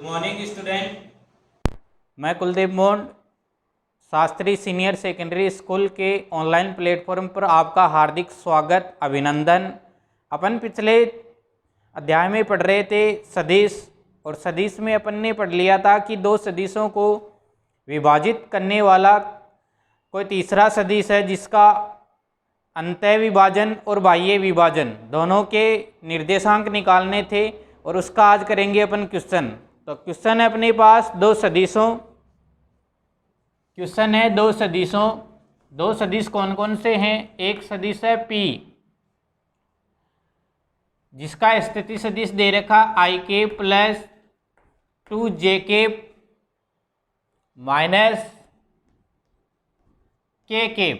Good morning student. मैं कुलदीप मोंड Shastri senior secondary school के online platform पर आपका हार्दिक स्वागत अभिनंदन। अपन पिछले अध्याय में पढ़ रहे थे सदिश, और सदिश में अपन ने पढ़ लिया था कि दो सदिशों को विभाजित करने वाला कोई तीसरा सदिश है जिसका अंतः विभाजन और बाह्य विभाजन दोनों के निर्देशांक निकालने थे, और उसका आज करेंगे अपन क्वेश्चन। तो क्वेश्चन है अपने पास दो सदिश कौन कौन से हैं। एक सदिश है P जिसका स्थिति सदिश दे रखा आई के प्लस 2j के माइनस के।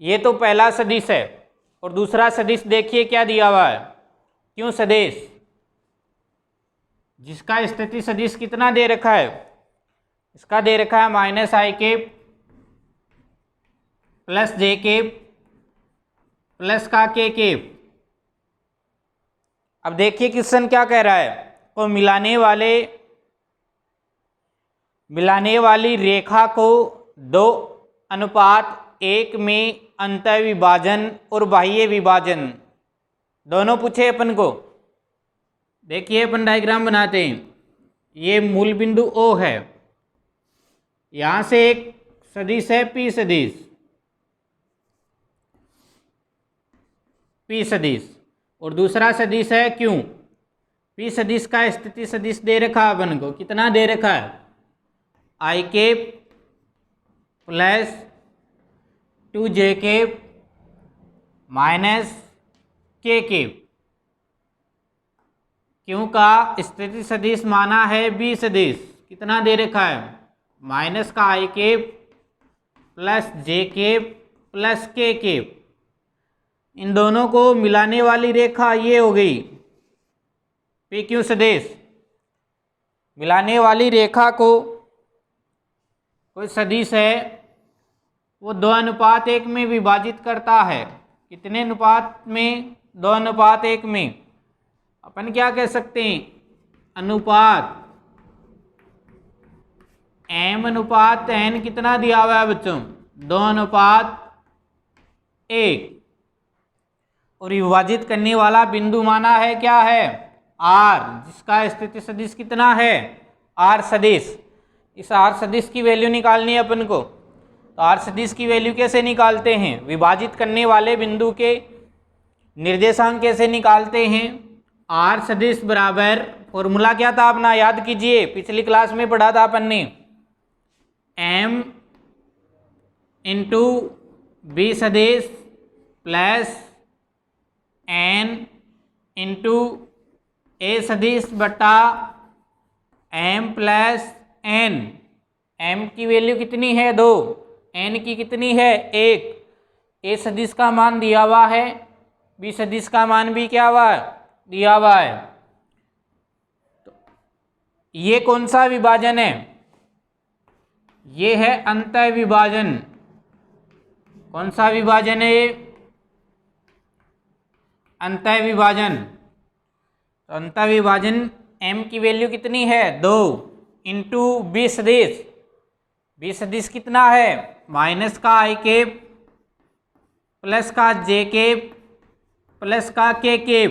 ये तो पहला सदिश है। और दूसरा सदिश देखिए क्या दिया हुआ है, क्यों सदिश जिसका स्थिति सदिश कितना दे रखा है, इसका दे रखा है माइनस आई के प्लस जे के प्लस का के। अब देखिए क्वेश्चन क्या कह रहा है, को मिलाने वाली रेखा को 2:1 में अंतः विभाजन और बाह्य विभाजन दोनों पूछे अपन को। देखिए अपन डायग्राम बनाते हैं। ये मूल बिंदु O है, यहां से एक सदिश है P सदिश और दूसरा सदिश है Q। P सदिश का स्थिति सदिश दे रखा है अपन को, कितना दे रखा है आई के प्लस 2j के माइनस के। क्यों का स्थिति सदिश माना है B सदिश, कितना दे रखा है माइनस का आई के प्लस जे के प्लस के। इन दोनों को मिलाने वाली रेखा ये हो गई P Q सदिश। मिलाने वाली रेखा को कोई सदिश है वो 2:1 में विभाजित करता है। कितने अनुपात में? 2:1 में। अपन क्या कह सकते हैं, अनुपात m अनुपात n कितना दिया हुआ है बच्चों, 2:1। और विभाजित करने वाला बिंदु माना है क्या है R, जिसका स्थिति सदिश कितना है R सदिश। इस R सदिश की वैल्यू निकालनी है अपन को। तो R सदिश की वैल्यू कैसे निकालते हैं, विभाजित करने वाले बिंदु के निर्देशांक कैसे निकालते हैं। R सदिश बराबर, फॉर्मूला क्या था अपना याद कीजिए, पिछली क्लास में पढ़ा था अपन ने, M इंटू B सदिश प्लस N इंटू A सदिश बटा M प्लस N। M की वैल्यू कितनी है 2, N की कितनी है 1। A सदिश का मान दिया हुआ है, B सदिश का मान भी क्या हुआ है दिया हुआ है। तो ये कौन सा विभाजन है, ये है अंतः विभाजन। कौन सा विभाजन है ये, अंतः विभाजन। तो अंतः विभाजन M की वैल्यू कितनी है 2 इंटू B सदिश। B सदिश कितना है माइनस का आई के प्लस का जे के प्लस का के।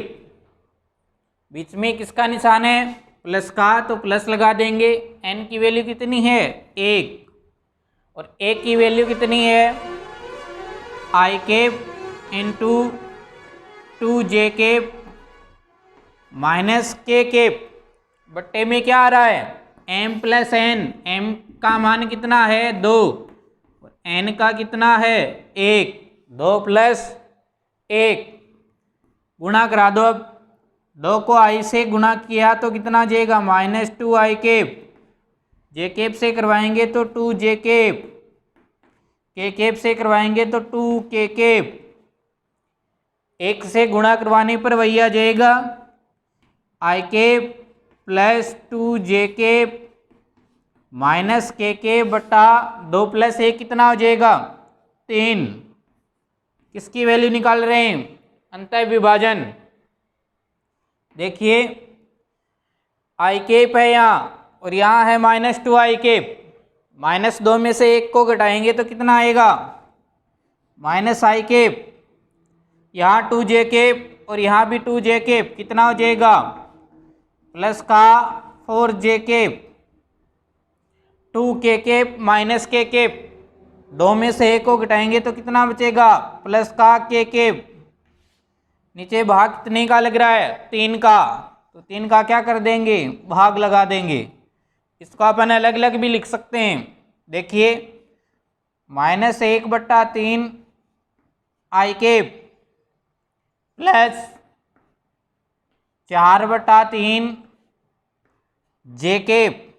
बीच में किसका निशान है प्लस का, तो प्लस लगा देंगे। N की वैल्यू कितनी है 1 और A की वैल्यू कितनी है आई के इंटू 2j के माइनस के बट्टे में क्या आ रहा है M प्लस N। M का मान कितना है 2 और N का कितना है 1। 2 प्लस 1 गुणा करा दो। अब 2 को I से गुणा किया तो कितना जाएगा माइनस 2i केप। जे केप से करवाएंगे तो 2j केप, के केप से करवाएंगे तो 2k केप। 1 से गुणा करवाने पर वही आ जाएगा i cap plus 2j cap minus k बटा 2 प्लस 1 कितना हो जाएगा 3। किसकी वैल्यू निकाल रहे हैं अंतः विभाजन। देखिए आई कैप है यहाँ और यहाँ है -2 आई कैप। -2 में से 1 को घटाएंगे तो कितना आएगा? -i cap. यहाँ 2j कैप और यहाँ भी 2j कैप, कितना हो जाएगा? प्लस का 4j cap, 2k cap -k cap. 2 में से 1 को घटाएंगे तो कितना बचेगा? प्लस का k कैप। नीचे भाग कितने का लग रहा है? 3 का। तो 3 का क्या कर देंगे? भाग लगा देंगे। इसको अपन अलग अलग भी लिख सकते हैं। देखिए -1/3 आई कैप प्लस 4/3 जे कैप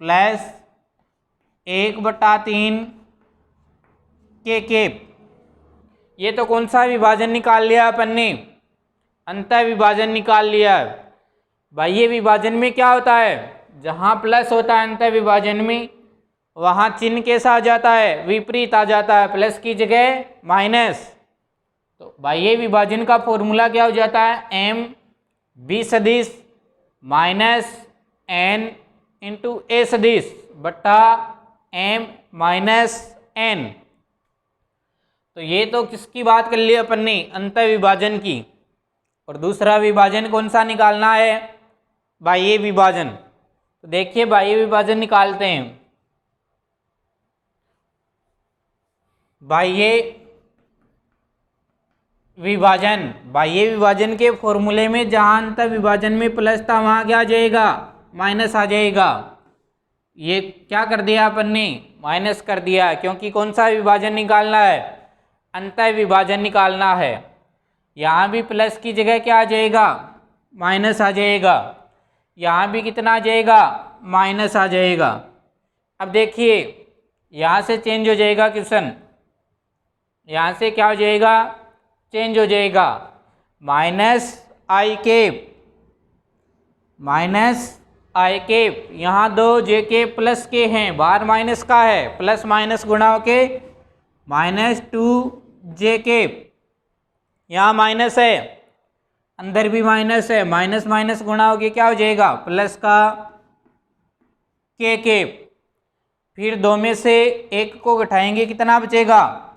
प्लस 1/3 के कैप। ये तो कौन सा विभाजन निकाल लिया अपन ने? अंतः विभाजन निकाल लिया। बाह्य विभाजन में क्या होता है? जहाँ प्लस होता है अंतः विभाजन में, वहाँ चिन्ह कैसा आ जाता है? विपरीत आ जाता है, प्लस की जगह माइनस। तो बाह्य विभाजन का फॉर्मूला क्या हो जाता है? m b सदिश माइनस n इंटू a सदिश बट्टा m माइनस n। तो ये तो किसकी बात कर ली अपन ने? अंतः विभाजन की। और दूसरा विभाजन कौन सा निकालना है? बाह्य विभाजन। तो देखिए बाह्य विभाजन निकालते हैं। बाह्य विभाजन के फॉर्मूले में जहां अंतः विभाजन में प्लस था वहां क्या आ जाएगा? माइनस आ जाएगा। ये क्या कर दिया अपन ने? माइनस कर दिया, क्योंकि कौन सा विभाजन निकालना है? अंतः विभाजन निकालना है। यहाँ भी प्लस की जगह क्या आ जाएगा? माइनस आ जाएगा। यहाँ भी कितना आ जाएगा? माइनस आ जाएगा। अब देखिए यहाँ से चेंज हो जाएगा क्वेश्चन, यहाँ से क्या हो जाएगा? चेंज हो जाएगा। -i कैप, यहाँ 2j कैप प्लस के हैं, बाहर माइनस का है, प्लस माइनस गुणा होके -2j कैप। यहाँ माइनस है, अंदर भी माइनस है, माइनस माइनस गुणा होके क्या हो जाएगा? प्लस का k कैप। फिर 2 में से 1 को घटाएंगे, कितना बचेगा?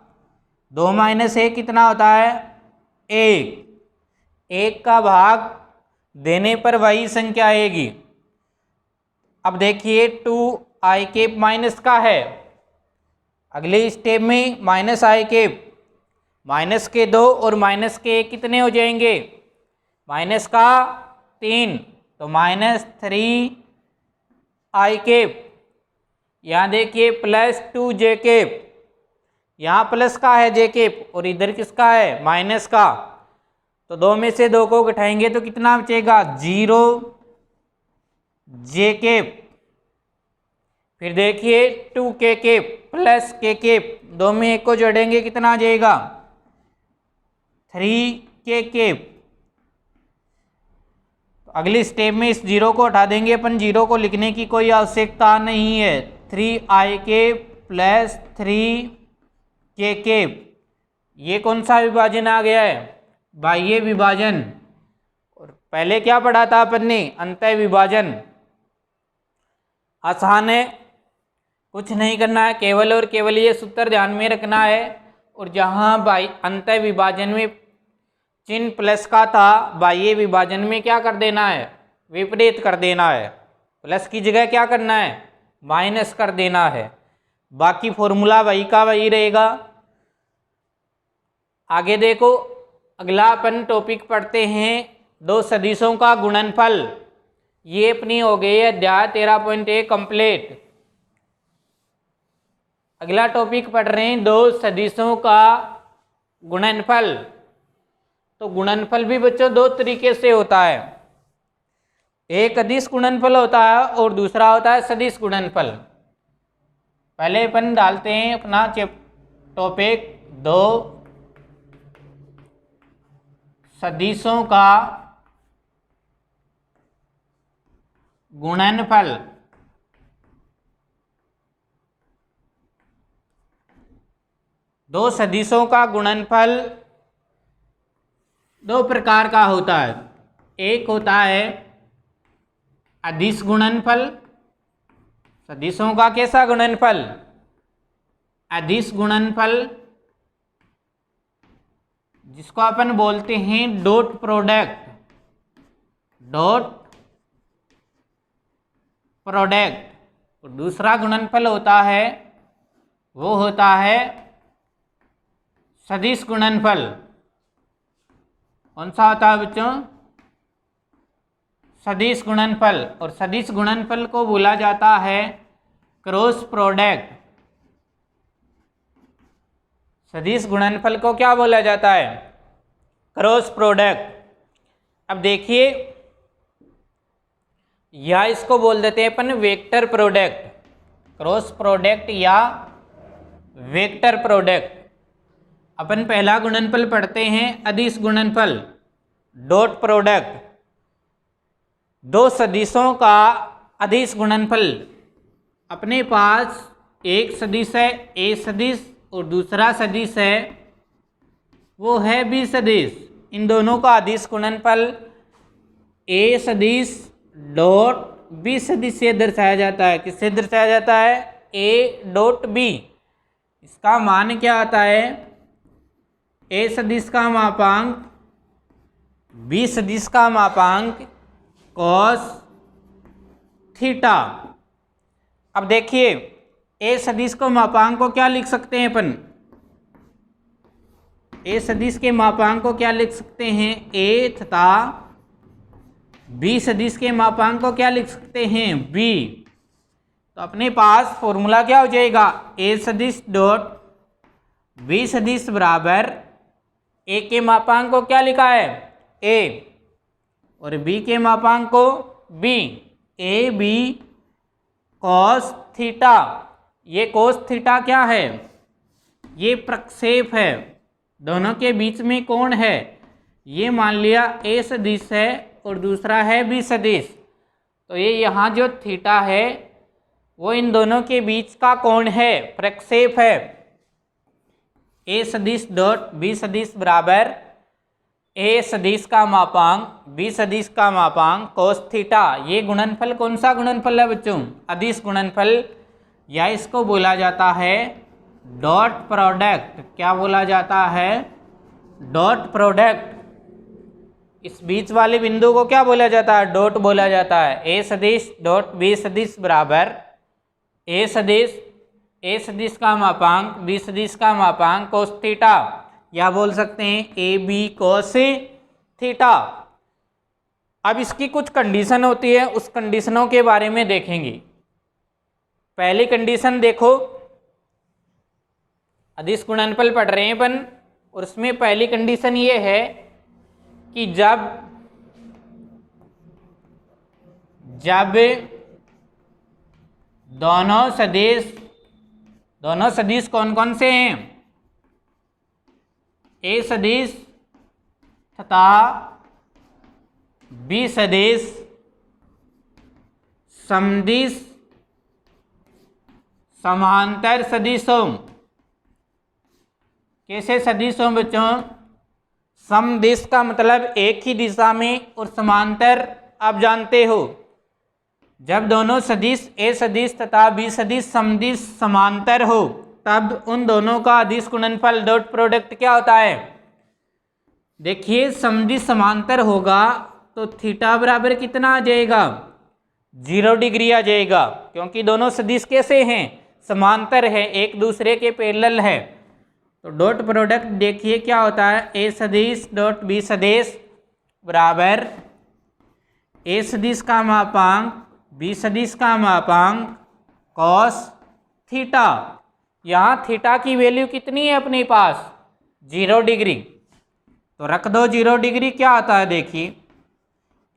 2 - 1 कितना होता है? 1 का भाग देने पर वही संख्या आएगी। अब देखिए 2i कैप माइनस का है, अगले स्टेप में -i कैप, माइनस के 2 और माइनस के 1 कितने हो जाएंगे? माइनस का 3, तो -3i कैप। यहाँ देखिए +2j कैप, यहाँ प्लस का है j कैप और इधर किसका है? माइनस का। तो 2 में से 2 को घटाएंगे तो कितना बचेगा? 0j cap. फिर देखिए 2k cap plus k cap, 2 में 1 को जोड़ेंगे कितना आ जाएगा? 3k cap. तो अगले स्टेप में इस 0 को हटा देंगे अपन, 0 को लिखने की कोई आवश्यकता नहीं है। 3i cap plus 3k cap. ये कौन सा विभाजन आ गया है? बाह्य विभाजन। और पहले क्या पढ़ा था अपन ने? अंतः विभाजन। आसान है, कुछ नहीं करना है, केवल और केवल ये सूत्र ध्यान में रखना है। और जहाँ अंतः विभाजन में चिन्ह प्लस का था, बाह्य विभाजन में क्या कर देना है? विपरीत कर देना है। प्लस की जगह क्या करना है? माइनस कर देना है। बाकी फॉर्मूला वही का वही रहेगा। आगे देखो, अगला अपन टॉपिक पढ़ते हैं 2 सदिशों का गुणनफल। ये अपनी हो गई है अध्याय 13.1 कंप्लीट। अगला टॉपिक पढ़ रहे हैं 2 सदिशों का गुणनफल। तो गुणनफल भी बच्चों 2 तरीके से होता है, एक अदिश गुणनफल होता है और दूसरा होता है सदिश गुणनफल। पहले अपन डालते हैं अपना टॉपिक 2 सदिशों का गुणनफल। दो सदिशों का गुणनफल 2 प्रकार का होता है। एक होता है अदिश गुणनफल, सदिशों का कैसा गुणनफल, अदिश गुणनफल, जिसको अपन बोलते हैं डॉट प्रोडक्ट, डॉट प्रोडक्ट। और दूसरा गुणनफल होता है वो होता है सदिश गुणनफल। कौन सा होता है बच्चों, सदिश गुणनफल। और सदिश गुणनफल को बोला जाता है क्रॉस प्रोडक्ट। सदिश गुणनफल को क्या बोला जाता है, क्रॉस प्रोडक्ट। अब देखिए, या इसको बोल देते हैं अपन वेक्टर प्रोडक्ट, क्रॉस प्रोडक्ट या वेक्टर प्रोडक्ट। अपन पहला गुणनफल पढ़ते हैं अदिश गुणनफल, डॉट प्रोडक्ट। दो सदिशों का अदिश गुणनफल, अपने पास एक सदिश है ए सदिश और दूसरा सदिश है वो है बी सदिश। इन दोनों का अदिश गुणनफल ए सदिश डॉट बी सदिश से दर्शाया जाता है। किससे दर्शाया जाता है, ए डॉट बी। इसका मान क्या आता है, ए सदिश का मापांक बी सदिश का मापांक कॉस थीटा। अब देखिए, ए सदिश को मापांक को क्या लिख सकते हैं अपन, ए सदिश के मापांक को क्या लिख सकते हैं, ए तथा बी सदिश के मापांक को क्या लिख सकते हैं, बी। तो अपने पास फॉर्मूला क्या हो जाएगा, ए सदिश डॉट बी सदिश बराबर ए के मापांक को क्या लिखा है, ए, और बी के मापांक को B, A B cos theta. ये कॉस थीटा क्या है, ये प्रक्षेप है, दोनों के बीच में कोण है। ये मान लिया ए सदिश है और दूसरा है बी सदिश। तो ये यहाँ जो थीटा है वो इन दोनों के बीच का कोण है, प्रक्षेप है। ए सदिश डॉट बी सदिश बराबर ए सदिश का मापांक बी सदिश का मापांक cos थीटा। ये गुणनफल कौन सा गुणनफल है बच्चों, अदिश गुणनफल, या इसको बोला जाता है डॉट प्रोडक्ट। क्या बोला जाता है, डॉट प्रोडक्ट। इस बीच वाले बिंदु को क्या बोला जाता है, डॉट बोला जाता है। ए सदिश डॉट बी सदिश बराबर ए सदिश का मापांक बी सदिश का मापांक cos थीटा, या बोल सकते हैं ए बी cos थीटा। अब इसकी कुछ कंडीशन होती है, उस कंडीशनों के बारे में देखेंगे। पहली कंडीशन देखो, अदिश गुणनफल पढ़ रहे हैं अपन, और उसमें पहली कंडीशन ये है कि जब दोनों सदिश कौन कौन से हैं, ए सदिश तथा बी सदिश समदिश समांतर सदिश हों। कैसे सदिश हों बच्चों, समदिश का मतलब एक ही दिशा में, और समांतर आप जानते हो, जब दोनों सदिश ए सदिश तथा बी सदिश समदिश समांतर हो तब उन दोनों का अदिश गुणनफल डॉट प्रोडक्ट क्या होता है। देखिए, समदिश समांतर होगा तो थीटा बराबर कितना आ जाएगा, 0 डिग्री आ जाएगा, क्योंकि दोनों सदिश कैसे हैं, समांतर है, एक दूसरे के पैरेलल है। तो डॉट प्रोडक्ट देखिए क्या होता है, ए सदिश डॉट बी सदिश बराबर ए सदिश का मापांक बी सदिश का मापांक cos थीटा। यहाँ थीटा की वैल्यू कितनी है अपने पास, 0 डिग्री। तो रख दो 0 डिग्री, क्या आता है देखिए,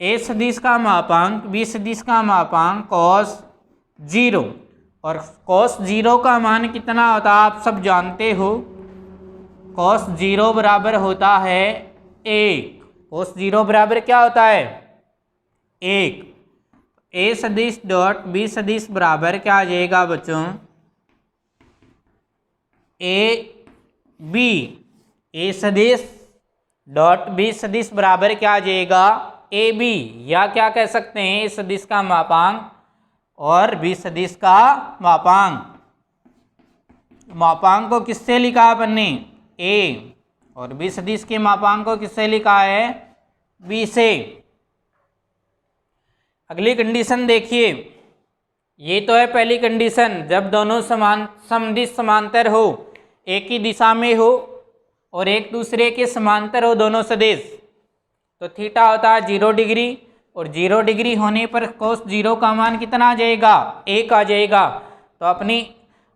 ए सदिश का मापांक बी सदिश का मापांक cos 0, और cos 0 का मान कितना होता है आप सब जानते हो, cos 0 बराबर होता है 1। cos 0 बराबर क्या होता है, 1। ए सदिश डॉट बी सदिश बराबर क्या आ जाएगा बच्चों, ए सदिश डॉट बी सदिश बराबर क्या आ जाएगा, ए बी, या क्या कह सकते हैं ए सदिश का मापांक और बी सदिश का मापांक। मापांक को किससे लिखा अपन ने, ए, और बी सदिश के मापांक को किससे लिखा है, बी से। अगली कंडीशन देखिए, ये तो है पहली कंडीशन, जब दोनों समदिश समांतर हो, एक ही दिशा में हो और एक दूसरे के समांतर हो दोनों सदिश, तो थीटा होता है 0 डिग्री, और 0 डिग्री होने पर cos 0 का मान कितना आ जाएगा, 1 आ जाएगा। तो अपनी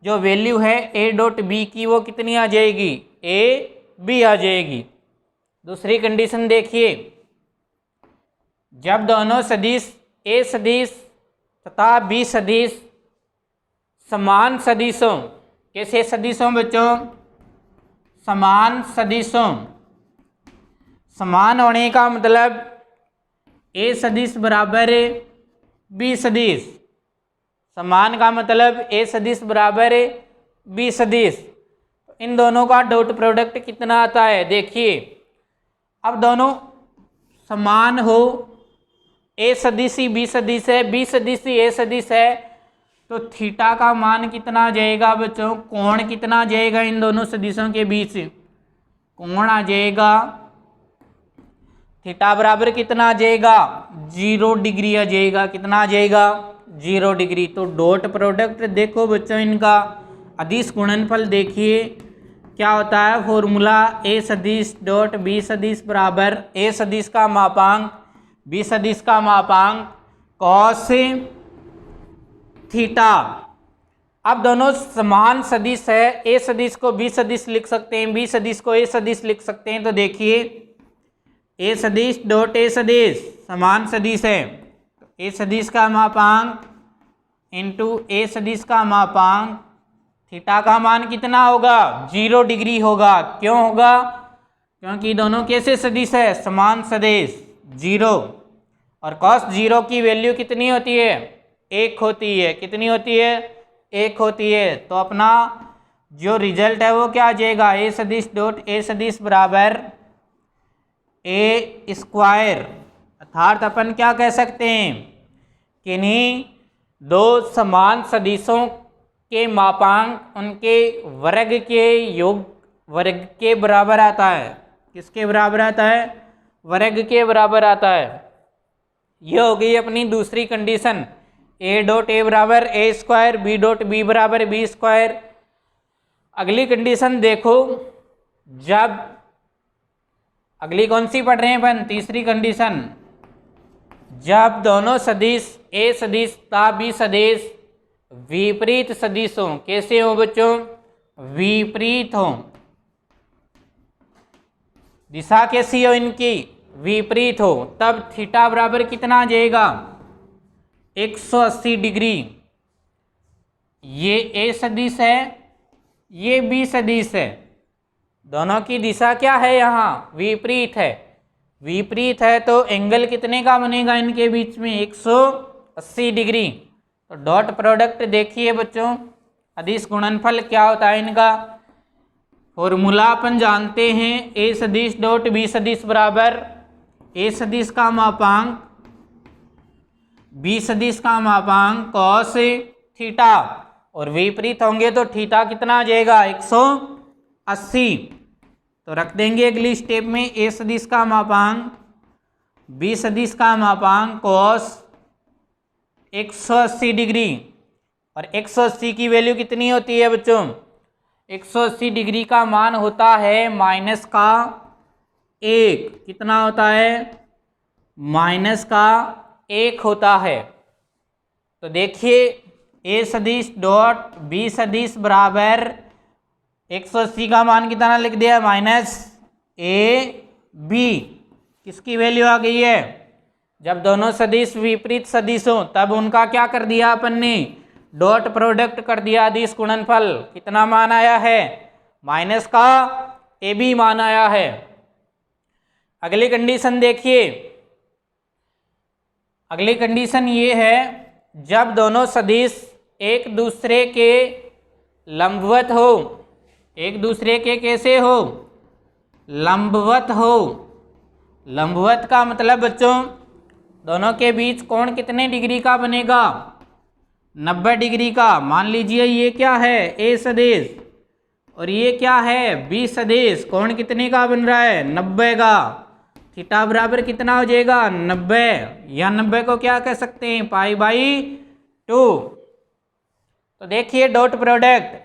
जो वैल्यू है ए डॉट बी की वो कितनी आ जाएगी, ए बी आ जाएगी। दूसरी कंडीशन देखिए, जब दोनों सदिश ए सदिश तथा बी सदिश समान सदिशों, कैसे सदिशों बच्चों, समान सदिशों, समान होने का मतलब ए सदिश बराबर बी सदिश, समान का मतलब ए सदिश बराबर बी सदिश, इन दोनों का डॉट प्रोडक्ट कितना आता है, देखिए अब दोनों समान हो, ए सदिश ही बी सदिश है, बी सदिश ही ए सदिश है, तो थीटा का मान कितना आ जाएगा बच्चों, कोण कितना आ जाएगा इन दोनों सदिशों के बीच, कोण आ जाएगा थीटा बराबर कितना आ जाएगा, 0 डिग्री आ जाएगा, कितना आ जाएगा, 0 डिग्री। तो डॉट प्रोडक्ट देखो बच्चों इनका अदिश गुणनफल देखिए क्या होता है, फॉर्मूला ए सदिश डॉट बी सदिश बराबर ए सदिश का मापांक बी सदिश का मापांक कॉस थीटा। अब दोनों समान सदिश है, ए सदिश को बी सदिश लिख सकते हैं, बी सदिश को ए सदिश लिख सकते हैं, तो देखिए ए सदिश डॉट ए सदिश समान सदिश है, ए सदिश का मापांक इंटू ए सदिश का मापांक, थीटा का मान कितना होगा, 0 डिग्री होगा। क्यों होगा, क्योंकि दोनों कैसे सदिश है, समान सदिश 0, और cos 0 की वैल्यू कितनी होती है, 1 होती है, कितनी होती है, 1 होती है। तो अपना जो रिजल्ट है वो क्या आ जाएगा, ए सदिश डॉट ए सदिश बराबर ए स्क्वायर, अर्थात अपन क्या कह सकते हैं, किन्हीं दो समान सदिशों के मापांक उनके वर्ग के योग वर्ग के बराबर आता है। किसके बराबर आता है, वर्ग के बराबर आता है। यह हो गई अपनी दूसरी कंडीशन, ए डॉट ए बराबर ए स्क्वायर, बी डॉट बी बराबर बी स्क्वायर। अगली कंडीशन देखो, जब अगली कौन सी पढ़ रहे हैं अपन, तीसरी कंडीशन, जब दोनों सदिश ए सदिश तथा बी सदिश विपरीत सदिश हो, कैसे हो बच्चों, विपरीत हो, दिशा कैसी हो इनकी, विपरीत हो, तब थीटा बराबर कितना आ जाएगा, 180 डिग्री। ये ए सदिश है, ये बी सदिश है, दोनों की दिशा क्या है, यहाँ विपरीत है, विपरीत है तो एंगल कितने का बनेगा इनके बीच में, 180 डिग्री। तो डॉट प्रोडक्ट देखिए बच्चों, अदिश गुणनफल क्या होता है इनका, फॉर्मूला अपन जानते हैं, ए सदिश डॉट बी सदिश बराबर ए सदिश का मापांक बी सदिश का मापांक कॉस थीटा, और विपरीत होंगे तो थीटा कितना आ जाएगा, 180। तो रख देंगे अगली स्टेप में, ए सदिश का मापांक बी सदिश का मापांक कॉस 180 डिग्री, और 180 की वैल्यू कितनी होती है बच्चों, 180 डिग्री का मान होता है माइनस का 1, कितना होता है, माइनस का 1 होता है। तो देखिए ए सदिश डॉट बी सदिश बराबर 180 का मान कितना लिख दिया, माइनस ए बी, किसकी वैल्यू आ गई है, जब दोनों सदिश विपरीत सदिश हो तब उनका क्या कर दिया अपन ने, डॉट प्रोडक्ट कर दिया अदिश गुणनफल, कितना मान आया है, माइनस का ए बी मान आया है। अगली कंडीशन देखिए, अगली कंडीशन ये है, जब दोनों सदिश एक दूसरे के लंबवत हो, एक दूसरे के कैसे हो, लंबवत हो, लंबवत का मतलब बच्चों दोनों के बीच कोण कितने डिग्री का बनेगा? 90 डिग्री का। मान लीजिए ये क्या है? ए सदिश, और ये क्या है? बी सदिश। कोण कितने का बन रहा है? 90 का। थीटा बराबर कितना हो जाएगा? 90। या 90 को क्या कह सकते हैं? π/2। तो देखिए डॉट प्रोडक्ट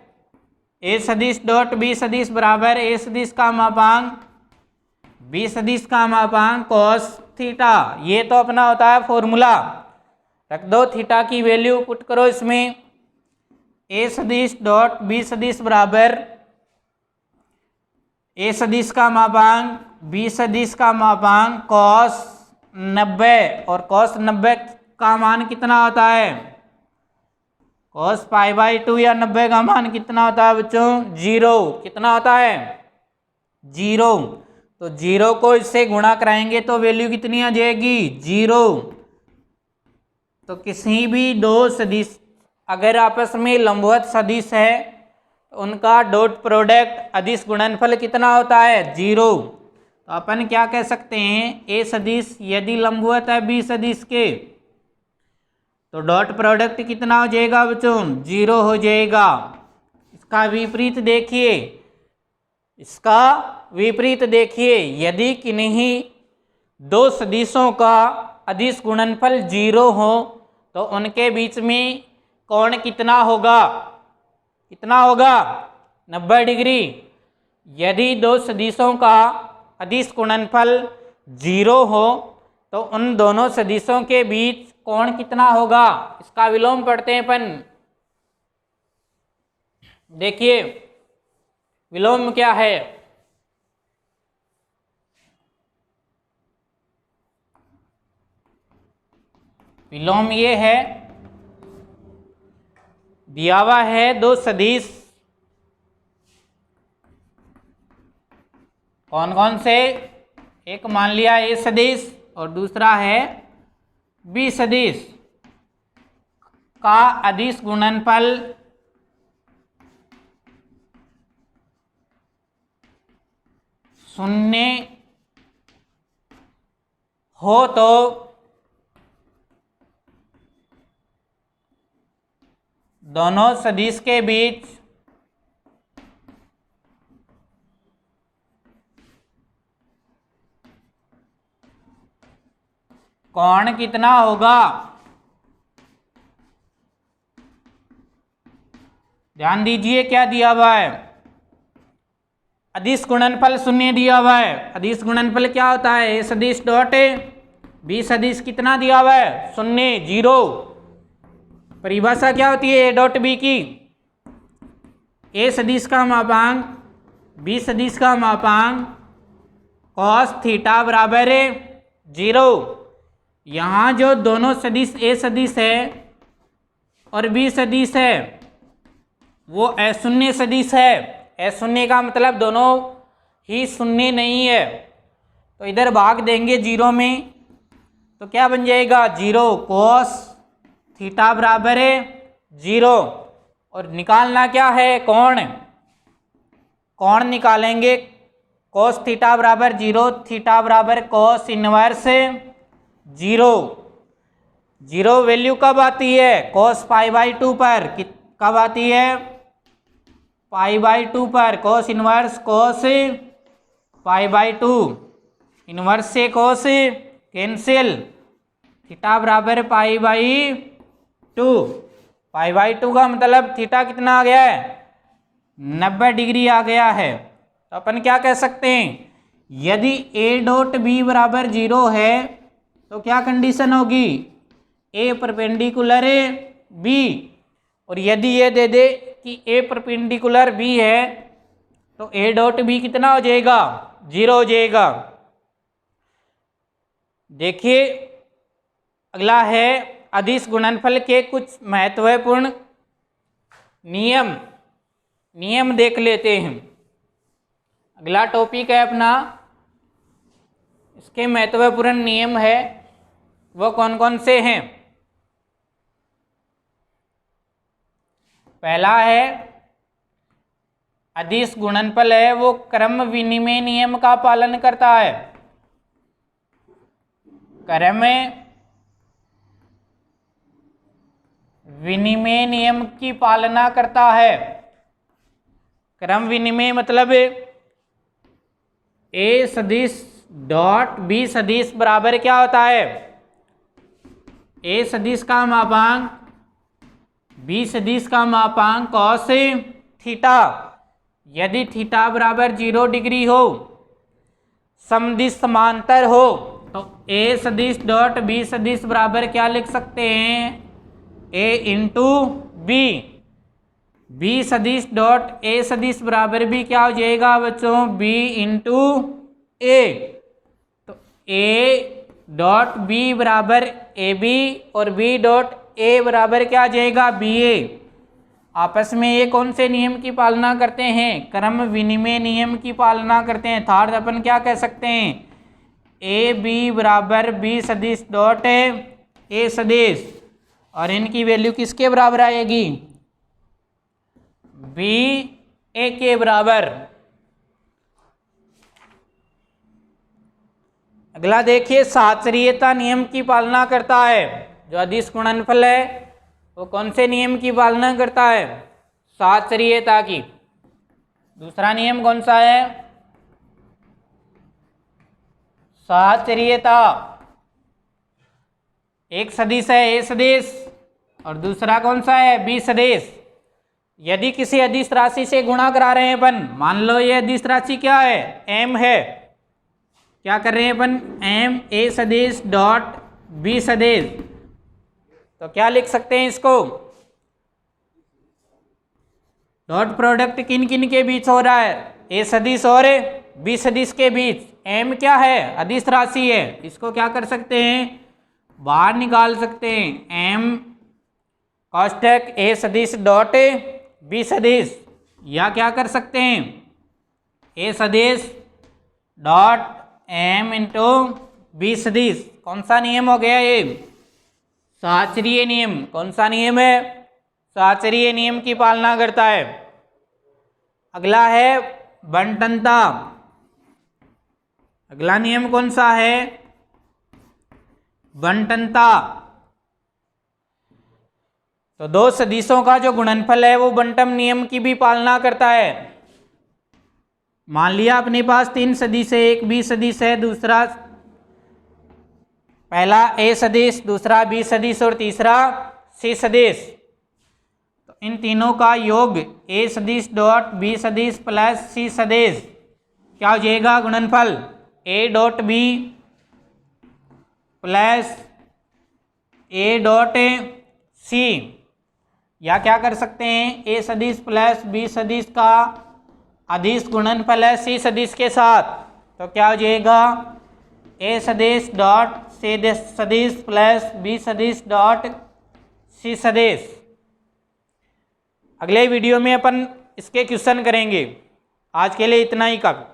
ए सदिश डॉट बी सदिश बराबर ए सदिश का मापांक बी सदिश का मापांक cos थीटा। ये तो अपना होता है फॉर्मूला। रख दो थीटा की वैल्यू, पुट करो इसमें। ए सदिश डॉट बी सदिश बराबर ए सदिश का मापांक बी सदिश का मापांक cos 90, और cos 90 का मान कितना होता है? cos π/2 या 90 का मान कितना होता है बच्चों? 0। कितना होता है? 0। तो 0 को इससे गुणा कराएंगे तो वैल्यू कितनी आ जाएगी? 0। तो किसी भी दो सदिश अगर आपस में लंबवत सदिश है तो उनका डॉट प्रोडक्ट अदिश गुणनफल कितना होता है? 0। तो अपन क्या कह सकते हैं? ए सदिश यदि लंबवत है बी सदिश के तो डॉट प्रोडक्ट कितना हो जाएगा बच्चों? 0 हो जाएगा। इसका विपरीत देखिए, इसका विपरीत देखिए, यदि किन्हीं दो सदिशों का अदिश गुणनफल 0 हो तो उनके बीच में कोण कितना होगा? कितना होगा? 90 डिग्री। यदि दो सदिशों का अदिश गुणनफल 0 हो तो उन दोनों सदिशों के बीच कोण कितना होगा? इसका विलोम पढ़ते हैं अपन। देखिए विलोम क्या है? विलोम ये है, दिया हुआ है दो सदिश, कौन कौन से? एक मान लिया ए सदिश और दूसरा है बी सदिश का अदिश गुणनफल शून्य हो तो दोनों सदिश के बीच कोण कितना होगा? ध्यान दीजिए क्या दिया हुआ है? अदिश गुणनफल शून्य दिया हुआ है। अदिश गुणनफल क्या होता है? ए सदिश डॉट बी सदिश कितना दिया हुआ है? 0, 0। परिभाषा क्या होती है ए डॉट बी की? ए सदिश का मापांक बी सदिश का मापांक cos थीटा बराबर 0। यहाँ जो दोनों सदिश ए सदिश है और बी सदिश है वो अशून्य सदिश है। अशून्य का मतलब दोनों ही शून्य नहीं है। तो इधर भाग देंगे 0 में तो क्या बन जाएगा? 0 cos थीटा बराबर 0। और निकालना क्या है? कोण। कोण निकालेंगे cos थीटा बराबर 0, थीटा बराबर cos इनवर्स 0। 0 वैल्यू कब आती है? cos π/2 पर। कब आती है? π/2 पर। cos इनवर्स cos π/2, इनवर्स से cos कैंसिल, थीटा बराबर π/2। π/2 का मतलब थीटा कितना आ गया है? 90 डिग्री आ गया है। तो अपन क्या कह सकते हैं? यदि ए डॉट बी बराबर 0 है तो क्या कंडीशन होगी? ए परपेंडिकुलर बी। और यदि ये दे दे कि ए परपेंडिकुलर बी है तो ए डॉट बी कितना हो जाएगा? 0 हो जाएगा। देखिए अगला है अदिश गुणनफल के कुछ महत्वपूर्ण नियम देख लेते हैं। अगला टॉपिक है अपना, इसके महत्वपूर्ण नियम है वो कौन कौन से हैं? पहला है अदिश गुणनफल है वो क्रम विनिमय नियम का पालन करता है। क्रम विनिमय नियम की पालना करता है। क्रम विनिमय मतलब ए सदिश डॉट बी सदिश बराबर क्या होता है, ए सदिश का मापांक बी सदिश का मापांक कॉस थीटा। यदि थीटा बराबर 0 डिग्री हो, समदिश समांतर हो, तो ए सदिश डॉट बी सदिश बराबर क्या लिख सकते हैं, ए इंटू बी। बी सदिश डॉट ए सदिश बराबर भी क्या हो जाएगा बच्चों, बी इंटू ए। तो ए डॉट बी बराबर ए बी और बी डॉट ए बराबर क्या आ जाएगा, बी ए। आपस में ये कौन से नियम की पालना करते हैं, क्रम विनिमय नियम की पालना करते हैं। अर्थात अपन क्या कह सकते हैं, ए बी बराबर बी सदिश डॉट ए सदिश, और इनकी वैल्यू किसके बराबर आएगी, बी ए के बराबर। अगला देखिए, साचरीयता नियम की पालना करता है। जो अदिश गुणनफल है वो कौन से नियम की पालना करता है, साचरीयता की। दूसरा नियम कौन सा है, साचरीयता। एक सदिश है ए सदिश और दूसरा कौन सा है, बी सदिश। यदि किसी अदिश राशि से गुणा करा रहे हैं अपन, मान लो ये अदिश राशि क्या है, एम है, क्या कर रहे हैं अपन, एम ए सदिश डॉट बी सदिश। तो क्या लिख सकते हैं इसको, डॉट प्रोडक्ट किन किन के बीच हो रहा है, ए सदिश और बी सदिश के बीच। एम क्या है, अदिश राशि है, इसको क्या कर सकते हैं, बाहर निकाल सकते हैं। एम कॉस्टेक ए सदिश डॉट बी सदिश, या क्या कर सकते हैं, ए सदिश डॉट एम इंटू बी सदिश। कौन सा नियम हो गया ये, साचरीय नियम। कौन सा नियम है, साचरीय नियम की पालना करता है। अगला है बंटनता। अगला नियम कौन सा है, बंटनता। तो दो सदिशों का जो गुणनफल है वो बंटन नियम की भी पालना करता है। मान लिया अपने पास तीन सदिश है, एक बी सदिश है, दूसरा पहला ए सदिश, दूसरा बी सदिश और तीसरा सी सदिश। तो इन तीनों का योग ए सदिश डॉट बी सदिश प्लस सी सदिश क्या हो जाएगा, गुणनफल A dot B plus A dot C. या क्या कर सकते हैं, ए सदिश प्लस बी सदिश का अदिश गुणनफल है सी सदिश के साथ, तो क्या हो जाएगा, ए सदिश डॉट सी सदिश प्लस बी सदिश डॉट सी सदिश। अगले वीडियो में अपन इसके क्वेश्चन करेंगे। आज के लिए इतना ही काफी।